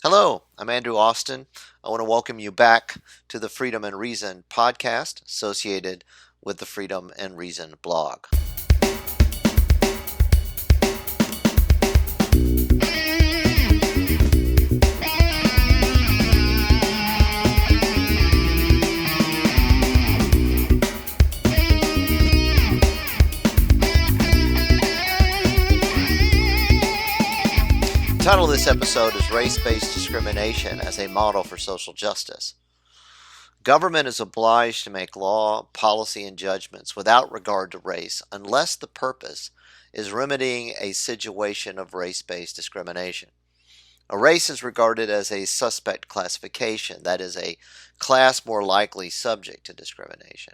Hello, I'm Andrew Austin. I want to welcome you back to the Freedom and Reason podcast associated with the Freedom and Reason blog. The title of this episode is Race-Based Discrimination as a Model for Social Justice. Government is obliged to make law, policy, and judgments without regard to race unless the purpose is remedying a situation of race-based discrimination. A race is regarded as a suspect classification, that is, a class more likely subject to discrimination,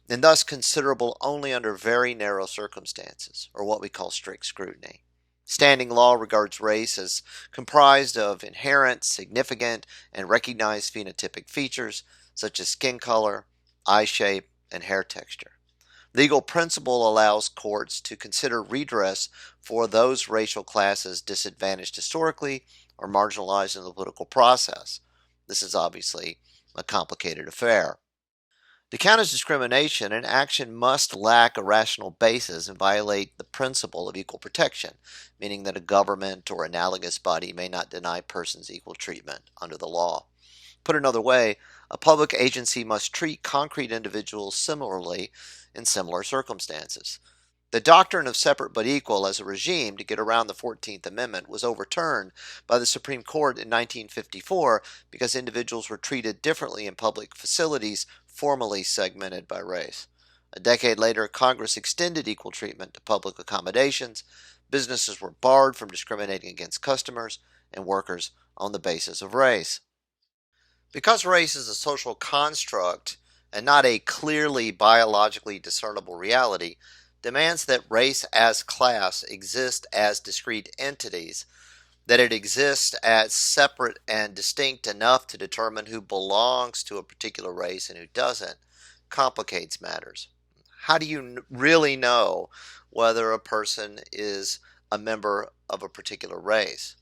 and thus considerable only under very narrow circumstances, or what we call strict scrutiny. Standing law regards race as comprised of inherent, significant, and recognized phenotypic features such as skin color, eye shape, and hair texture. Legal principle allows courts to consider redress for those racial classes disadvantaged historically or marginalized in the political process. This is obviously a complicated affair. To count as discrimination, an action must lack a rational basis and violate the principle of equal protection, meaning that a government or analogous body may not deny persons equal treatment under the law. Put another way, a public agency must treat concrete individuals similarly in similar circumstances. The doctrine of separate but equal as a regime to get around the 14th Amendment was overturned by the Supreme Court in 1954 because individuals were treated differently in public facilities formally segmented by race. A decade later, Congress extended equal treatment to public accommodations. Businesses were barred from discriminating against customers and workers on the basis of race. Because race is a social construct and not a clearly biologically discernible reality, demands that race as class exist as discrete entities, that it exists as separate and distinct enough to determine who belongs to a particular race and who doesn't, complicates matters. How do you really know whether a person is a member of a particular race?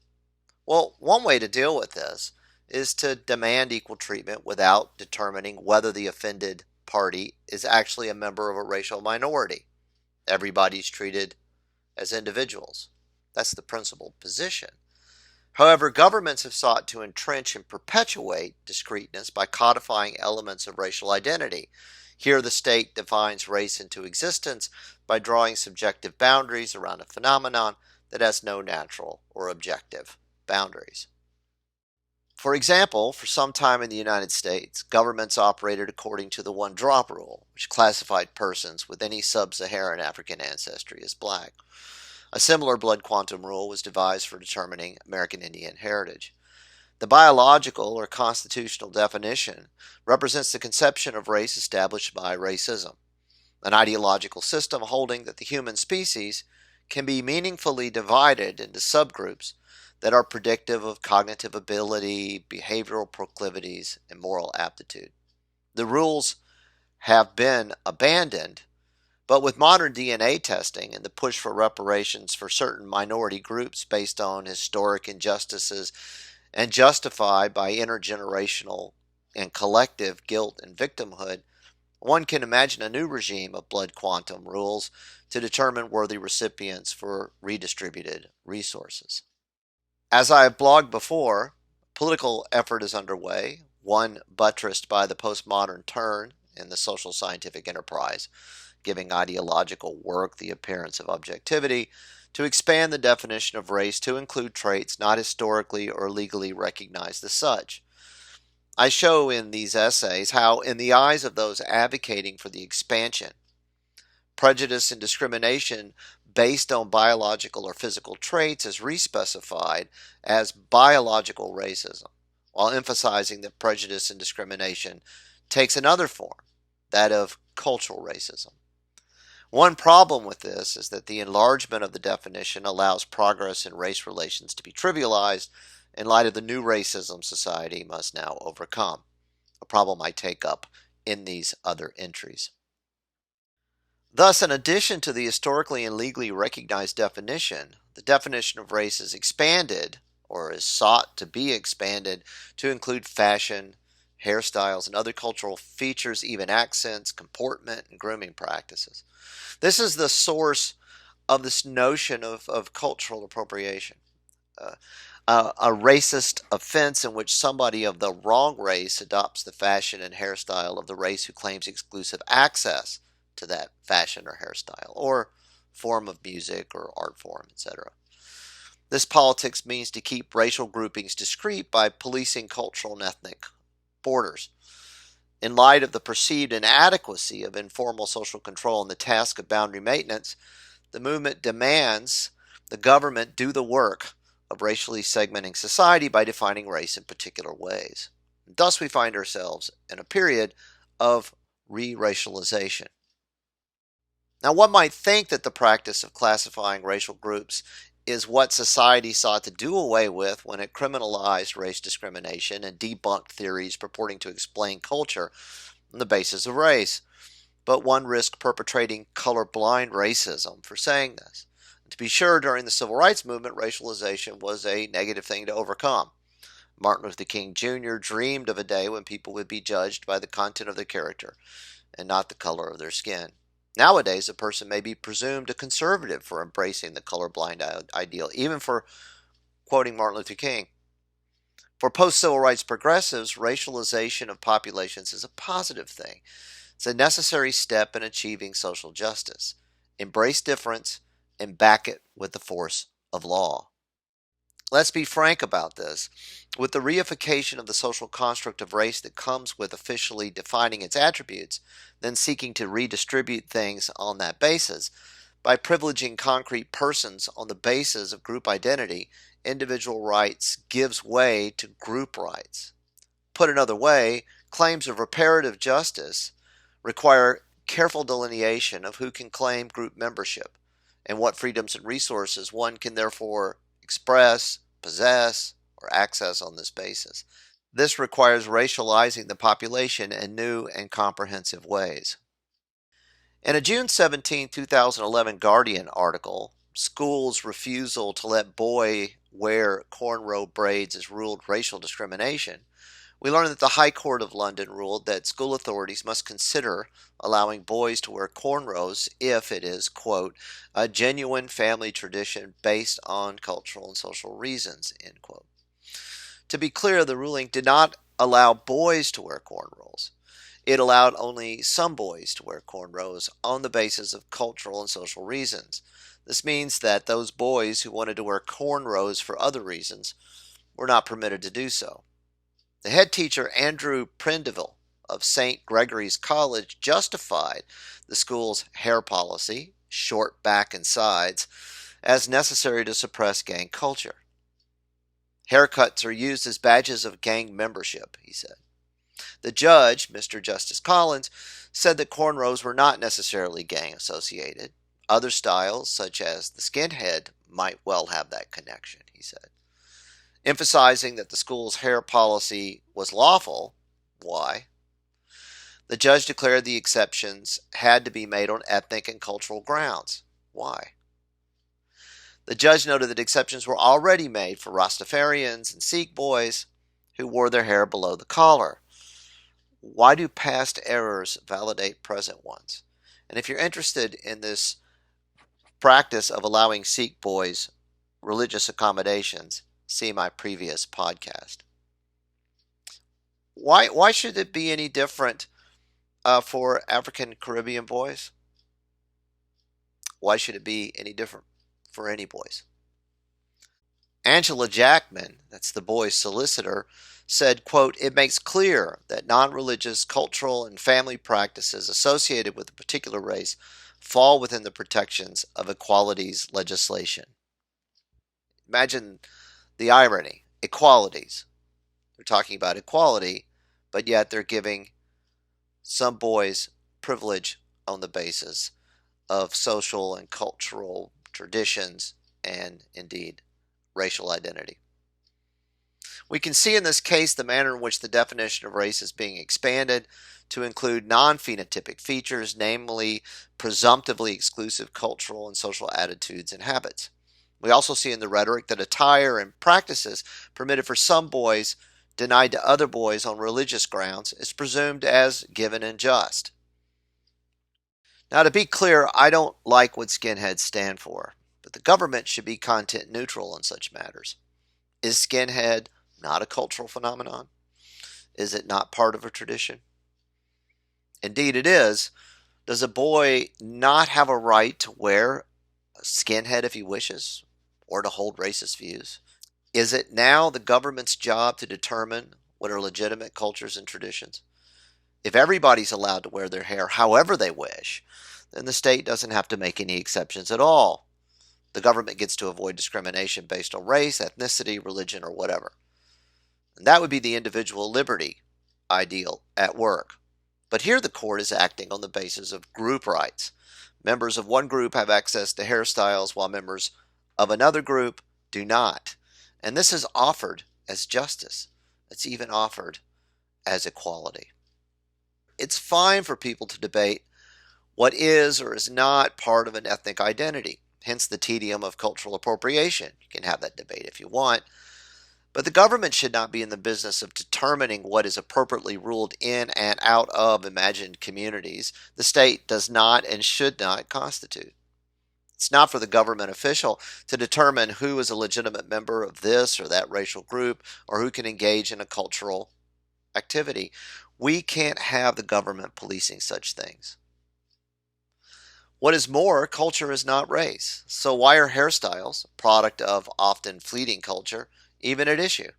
Well, one way to deal with this is to demand equal treatment without determining whether the offended party is actually a member of a racial minority. Everybody's treated as individuals. That's the principled position. However, governments have sought to entrench and perpetuate discreteness by codifying elements of racial identity. Here, the state defines race into existence by drawing subjective boundaries around a phenomenon that has no natural or objective boundaries. For example, for some time in the United States, governments operated according to the one-drop rule, which classified persons with any sub-Saharan African ancestry as black. A similar blood quantum rule was devised for determining American Indian heritage. The biological or constitutional definition represents the conception of race established by racism, an ideological system holding that the human species can be meaningfully divided into subgroups that are predictive of cognitive ability, behavioral proclivities, and moral aptitude. The rules have been abandoned, but with modern DNA testing and the push for reparations for certain minority groups based on historic injustices and justified by intergenerational and collective guilt and victimhood, one can imagine a new regime of blood quantum rules to determine worthy recipients for redistributed resources. As I have blogged before, political effort is underway, one buttressed by the postmodern turn in the social scientific enterprise, giving ideological work the appearance of objectivity, to expand the definition of race to include traits not historically or legally recognized as such. I show in these essays how, in the eyes of those advocating for the expansion, prejudice and discrimination based on biological or physical traits is respecified as biological racism, while emphasizing that prejudice and discrimination takes another form, that of cultural racism. One problem with this is that the enlargement of the definition allows progress in race relations to be trivialized in light of the new racism society must now overcome, a problem I take up in these other entries. Thus, in addition to the historically and legally recognized definition, the definition of race is expanded or is sought to be expanded to include fashion, hairstyles, and other cultural features, even accents, comportment, and grooming practices. This is the source of this notion of cultural appropriation. Uh, a racist offense in which somebody of the wrong race adopts the fashion and hairstyle of the race who claims exclusive access to that fashion or hairstyle or form of music or art form, etc. This politics means to keep racial groupings discrete by policing cultural and ethnic borders. In light of the perceived inadequacy of informal social control and the task of boundary maintenance, the movement demands the government do the work of racially segmenting society by defining race in particular ways. Thus, we find ourselves in a period of re-racialization. Now, one might think that the practice of classifying racial groups is what society sought to do away with when it criminalized race discrimination and debunked theories purporting to explain culture on the basis of race. But one risks perpetrating colorblind racism for saying this. To be sure, during the Civil Rights Movement, racialization was a negative thing to overcome. Martin Luther King Jr. dreamed of a day when people would be judged by the content of their character and not the color of their skin. Nowadays, a person may be presumed a conservative for embracing the colorblind ideal, even for quoting Martin Luther King. For post-civil rights progressives, racialization of populations is a positive thing. It's a necessary step in achieving social justice. Embrace difference and back it with the force of law. Let's be frank about this. With the reification of the social construct of race that comes with officially defining its attributes, then seeking to redistribute things on that basis, by privileging concrete persons on the basis of group identity, individual rights gives way to group rights. Put another way, claims of reparative justice require careful delineation of who can claim group membership and what freedoms and resources one can therefore express, possess, or access on this basis. This requires racializing the population in new and comprehensive ways. In a June 17, 2011 Guardian article, Schools' Refusal to Let Boy Wear Cornrow Braids is Ruled Racial Discrimination, we learned that the High Court of London ruled that school authorities must consider allowing boys to wear cornrows if it is, quote, a genuine family tradition based on cultural and social reasons, end quote. To be clear, the ruling did not allow boys to wear cornrows. It allowed only some boys to wear cornrows on the basis of cultural and social reasons. This means that those boys who wanted to wear cornrows for other reasons were not permitted to do so. The head teacher, Andrew Prindiville of St. Gregory's College, justified the school's hair policy, short back and sides, as necessary to suppress gang culture. Haircuts are used as badges of gang membership, he said. The judge, Mr. Justice Collins, said that cornrows were not necessarily gang associated. Other styles, such as the skinhead, might well have that connection, he said. Emphasizing that the school's hair policy was lawful. Why? The judge declared the exceptions had to be made on ethnic and cultural grounds. Why? The judge noted that exceptions were already made for Rastafarians and Sikh boys who wore their hair below the collar. Why do past errors validate present ones? And if you're interested in this practice of allowing Sikh boys religious accommodations, see my previous podcast. Why should it be any different for African Caribbean boys? Why should it be any different for any boys? Angela Jackman, that's the boys' solicitor, said, quote, it makes clear that non-religious, cultural, and family practices associated with a particular race fall within the protections of equalities legislation. Imagine the irony. Equalities. They're talking about equality, but yet they're giving some boys privilege on the basis of social and cultural traditions and, indeed, racial identity. We can see in this case the manner in which the definition of race is being expanded to include non-phenotypic features, namely presumptively exclusive cultural and social attitudes and habits. We also see in the rhetoric that attire and practices permitted for some boys, denied to other boys on religious grounds, is presumed as given and just. Now, to be clear, I don't like what skinheads stand for, but the government should be content neutral on such matters. Is skinhead not a cultural phenomenon? Is it not part of a tradition? Indeed, it is. Does a boy not have a right to wear a skinhead if he wishes, or to hold racist views? Is it now the government's job to determine what are legitimate cultures and traditions? If everybody's allowed to wear their hair however they wish, then the state doesn't have to make any exceptions at all. The government gets to avoid discrimination based on race, ethnicity, religion, or whatever. And that would be the individual liberty ideal at work. But here the court is acting on the basis of group rights. Members of one group have access to hairstyles while members of another group do not. And this is offered as justice. It's even offered as equality. It's fine for people to debate what is or is not part of an ethnic identity, hence the tedium of cultural appropriation. You can have that debate if you want. But the government should not be in the business of determining what is appropriately ruled in and out of imagined communities. The state does not and should not constitute. It's not for the government official to determine who is a legitimate member of this or that racial group or who can engage in a cultural activity. We can't have the government policing such things. What is more, culture is not race. So why are hairstyles, product of often fleeting culture, even at issue?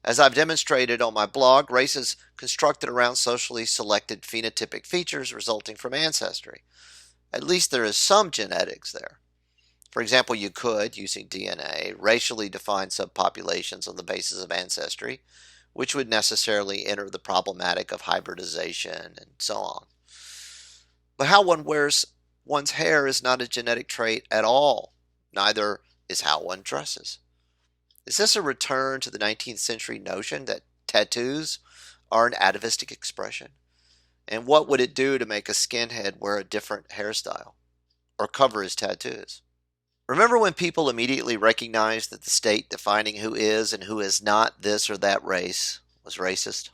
As I've demonstrated on my blog, race is constructed around socially selected phenotypic features resulting from ancestry. At least there is some genetics there. For example, you could, using DNA, racially define subpopulations on the basis of ancestry, which would necessarily enter the problematic of hybridization and so on. But how one wears one's hair is not a genetic trait at all. Neither is how one dresses. Is this a return to the 19th century notion that tattoos are an atavistic expression? And what would it do to make a skinhead wear a different hairstyle or cover his tattoos? Remember when people immediately recognized that the state defining who is and who is not this or that race was racist?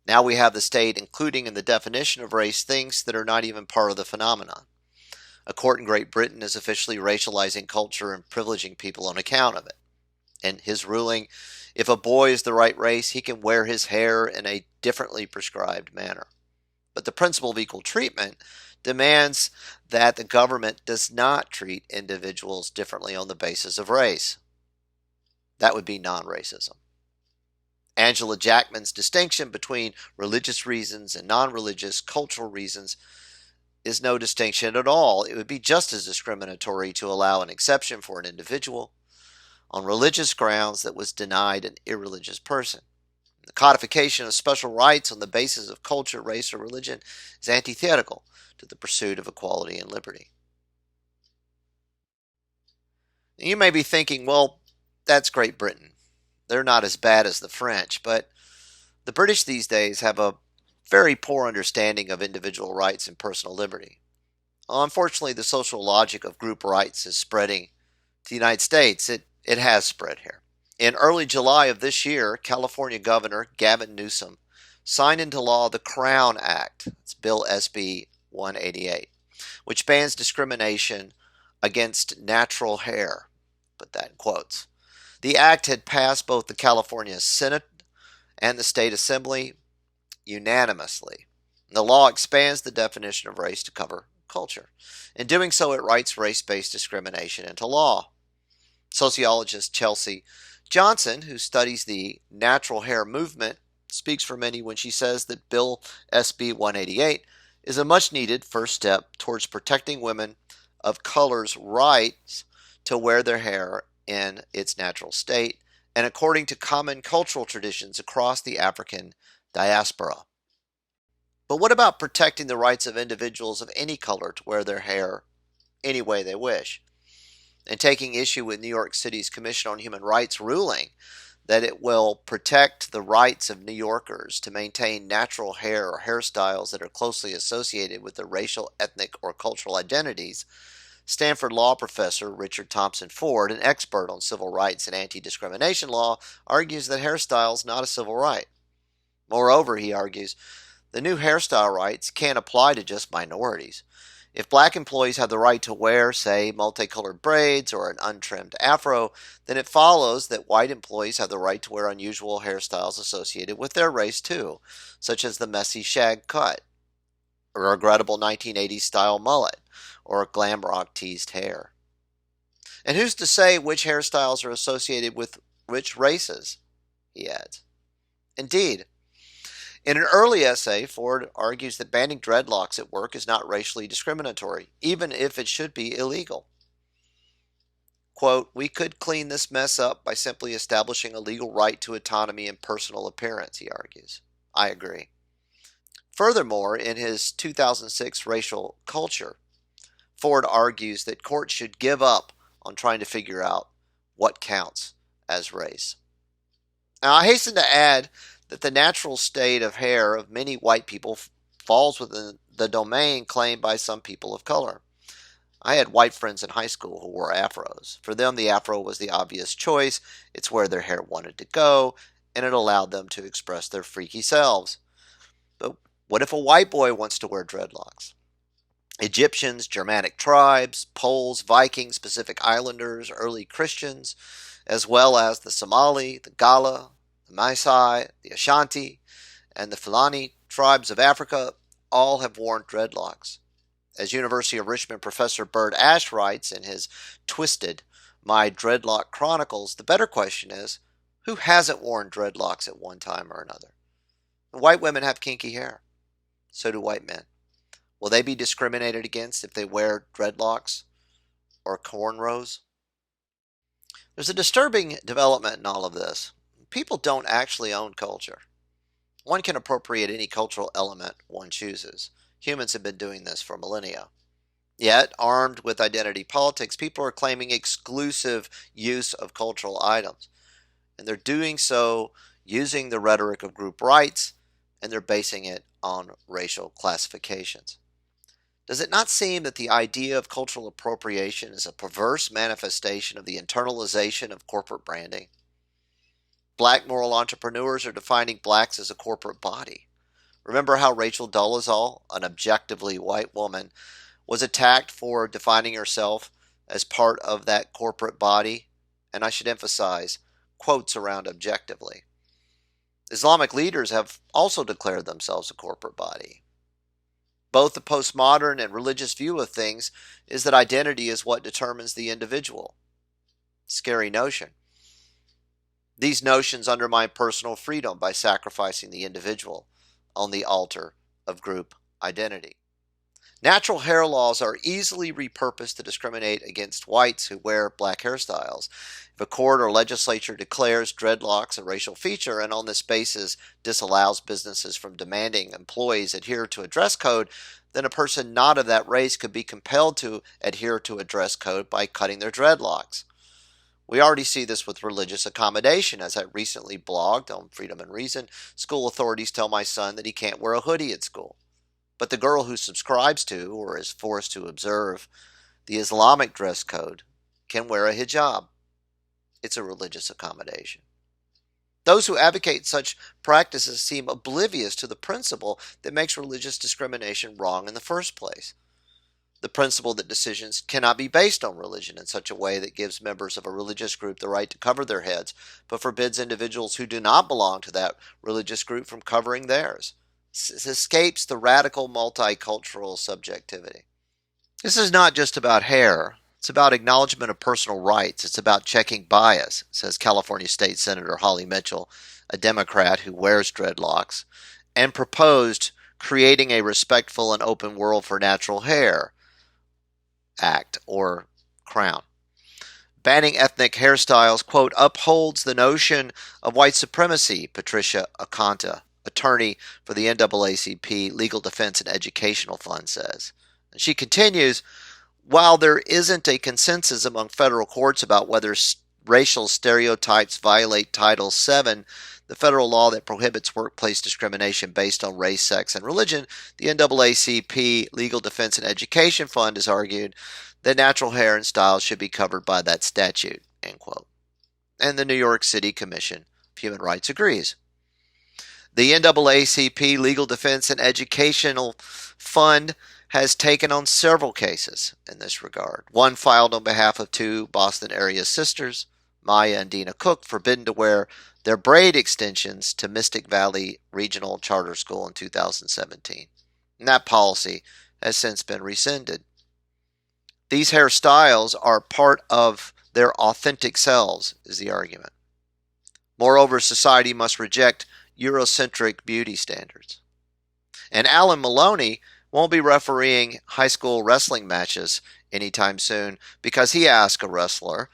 Now we have the state including in the definition of race things that are not even part of the phenomenon. A court in Great Britain is officially racializing culture and privileging people on account of it. In his ruling, if a boy is the right race, he can wear his hair in a differently prescribed manner. But the principle of equal treatment demands that the government does not treat individuals differently on the basis of race. That would be non-racism. Angela Jackman's distinction between religious reasons and non-religious cultural reasons is no distinction at all. It would be just as discriminatory to allow an exception for an individual on religious grounds that was denied an irreligious person. The codification of special rights on the basis of culture, race, or religion is antithetical to the pursuit of equality and liberty. Now, you may be thinking, well, that's Great Britain. They're not as bad as the French, but the British these days have a very poor understanding of individual rights and personal liberty. Unfortunately, the social logic of group rights is spreading to the United States. It has spread here. In early July of this year, California Governor Gavin Newsom signed into law the Crown Act. It's Bill SB 188, which bans discrimination against natural hair. Put that in quotes. The act had passed both the California Senate and the State Assembly unanimously. The law expands the definition of race to cover culture. In doing so, it writes race-based discrimination into law. Sociologist Chelsea Johnson, who studies the natural hair movement, speaks for many when she says that Bill SB 188 is a much-needed first step towards protecting women of color's rights to wear their hair in its natural state and according to common cultural traditions across the African diaspora. But what about protecting the rights of individuals of any color to wear their hair any way they wish? And taking issue with New York City's Commission on Human Rights ruling that it will protect the rights of New Yorkers to maintain natural hair or hairstyles that are closely associated with their racial, ethnic, or cultural identities, Stanford law professor Richard Thompson Ford, an expert on civil rights and anti-discrimination law, argues that hairstyle is not a civil right. Moreover, he argues, the new hairstyle rights can't apply to just minorities. If black employees have the right to wear, say, multicolored braids or an untrimmed afro, then it follows that white employees have the right to wear unusual hairstyles associated with their race too, such as the messy shag cut, or a regrettable 1980s style mullet, or glam rock teased hair. And who's to say which hairstyles are associated with which races? He adds. Indeed, in an early essay, Ford argues that banning dreadlocks at work is not racially discriminatory, even if it should be illegal. Quote, we could clean this mess up by simply establishing a legal right to autonomy and personal appearance, he argues. I agree. Furthermore, in his 2006 Racial Culture, Ford argues that courts should give up on trying to figure out what counts as race. Now, I hasten to add that the natural state of hair of many white people falls within the domain claimed by some people of color. I had white friends in high school who wore afros. For them, the afro was the obvious choice. It's where their hair wanted to go, and it allowed them to express their freaky selves. But what if a white boy wants to wear dreadlocks? Egyptians, Germanic tribes, Poles, Vikings, Pacific Islanders, early Christians, as well as the Somali, the Gala, the Maasai, the Ashanti, and the Fulani tribes of Africa all have worn dreadlocks. As University of Richmond professor Bert Ash writes in his Twisted, My Dreadlock Chronicles, the better question is, who hasn't worn dreadlocks at one time or another? White women have kinky hair. So do white men. Will they be discriminated against if they wear dreadlocks or cornrows? There's a disturbing development in all of this. People don't actually own culture. One can appropriate any cultural element one chooses. Humans have been doing this for millennia. Yet, armed with identity politics, people are claiming exclusive use of cultural items. And they're doing so using the rhetoric of group rights, and they're basing it on racial classifications. Does it not seem that the idea of cultural appropriation is a perverse manifestation of the internalization of corporate branding? Black moral entrepreneurs are defining blacks as a corporate body. Remember how Rachel Dolezal, an objectively white woman, was attacked for defining herself as part of that corporate body? And I should emphasize quotes around objectively. Islamic leaders have also declared themselves a corporate body. Both the postmodern and religious view of things is that identity is what determines the individual. Scary notion. These notions undermine personal freedom by sacrificing the individual on the altar of group identity. Natural hair laws are easily repurposed to discriminate against whites who wear black hairstyles. If a court or legislature declares dreadlocks a racial feature and on this basis disallows businesses from demanding employees adhere to a dress code, then a person not of that race could be compelled to adhere to a dress code by cutting their dreadlocks. We already see this with religious accommodation. As I recently blogged on Freedom and Reason, school authorities tell my son that he can't wear a hoodie at school. But the girl who subscribes to or is forced to observe the Islamic dress code can wear a hijab. It's a religious accommodation. Those who advocate such practices seem oblivious to the principle that makes religious discrimination wrong in the first place. The principle that decisions cannot be based on religion in such a way that gives members of a religious group the right to cover their heads, but forbids individuals who do not belong to that religious group from covering theirs. It escapes the radical multicultural subjectivity. This is not just about hair. It's about acknowledgement of personal rights. It's about checking bias, says California State Senator Holly Mitchell, a Democrat who wears dreadlocks, and proposed creating a respectful and open world for natural hair Act, or Crown. Banning ethnic hairstyles, quote, upholds the notion of white supremacy, Patricia Acanta, attorney for the NAACP Legal Defense and Educational Fund, says. And she continues, while there isn't a consensus among federal courts about whether racial stereotypes violate Title VII, the federal law that prohibits workplace discrimination based on race, sex, and religion, the NAACP Legal Defense and Education Fund has argued that natural hair and style should be covered by that statute, end quote. And the New York City Commission of Human Rights agrees. The NAACP Legal Defense and Educational Fund has taken on several cases in this regard. One filed on behalf of two Boston area sisters, Maya and Dina Cook, forbidden to wear their braid extensions to Mystic Valley Regional Charter School in 2017. And that policy has since been rescinded. These hairstyles are part of their authentic selves, is the argument. Moreover, society must reject Eurocentric beauty standards. And Alan Maloney won't be refereeing high school wrestling matches anytime soon because he asked a wrestler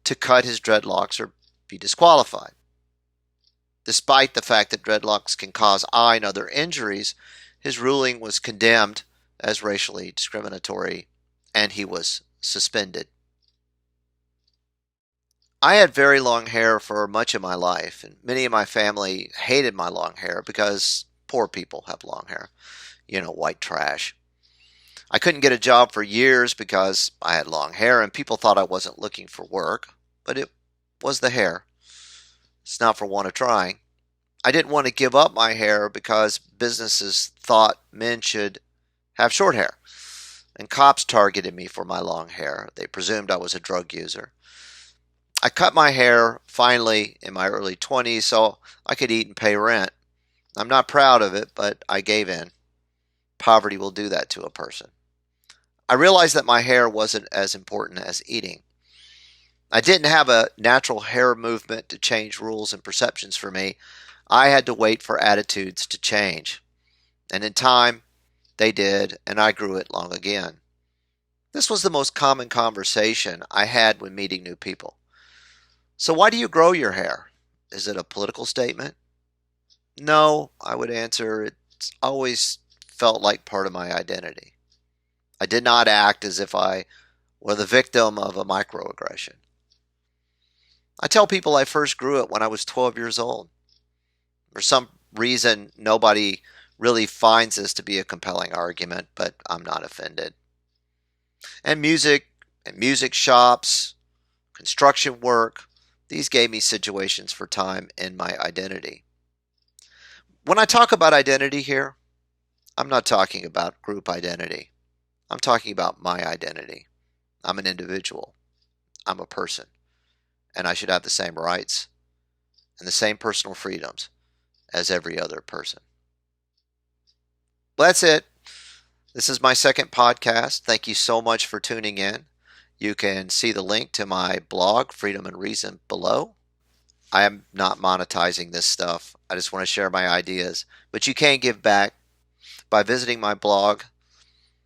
to cut his dreadlocks or be disqualified. Despite the fact that dreadlocks can cause eye and other injuries, his ruling was condemned as racially discriminatory and he was suspended. I had very long hair for much of my life, and many of my family hated my long hair because poor people have long hair. White trash. I couldn't get a job for years because I had long hair and people thought I wasn't looking for work, but it was the hair. It's not for want of trying. I didn't want to give up my hair because businesses thought men should have short hair, and cops targeted me for my long hair. They presumed I was a drug user. I cut my hair finally in my early 20s so I could eat and pay rent. I'm not proud of it, but I gave in. Poverty will do that to a person. I realized that my hair wasn't as important as eating. I didn't have a natural hair movement to change rules and perceptions for me. I had to wait for attitudes to change. And in time, they did, and I grew it long again. This was the most common conversation I had when meeting new people. So why do you grow your hair? Is it a political statement? No, I would answer, it's always felt like part of my identity. I did not act as if I were the victim of a microaggression. I tell people I first grew it when I was 12 years old. For some reason, nobody really finds this to be a compelling argument, but I'm not offended. And music shops, construction work, these gave me situations for time in my identity. When I talk about identity here, I'm not talking about group identity. I'm talking about my identity. I'm an individual. I'm a person. And I should have the same rights and the same personal freedoms as every other person. Well, that's it. This is my second podcast. Thank you so much for tuning in. You can see the link to my blog, Freedom and Reason, below. I am not monetizing this stuff. I just want to share my ideas. But you can give back by visiting my blog,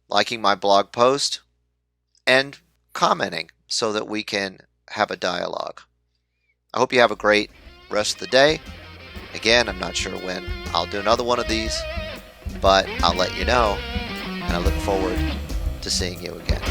liking my blog post, and commenting so that we can have a dialogue. I hope you have a great rest of the day. Again, I'm not sure when I'll do another one of these, but I'll let you know, and I look forward to seeing you again.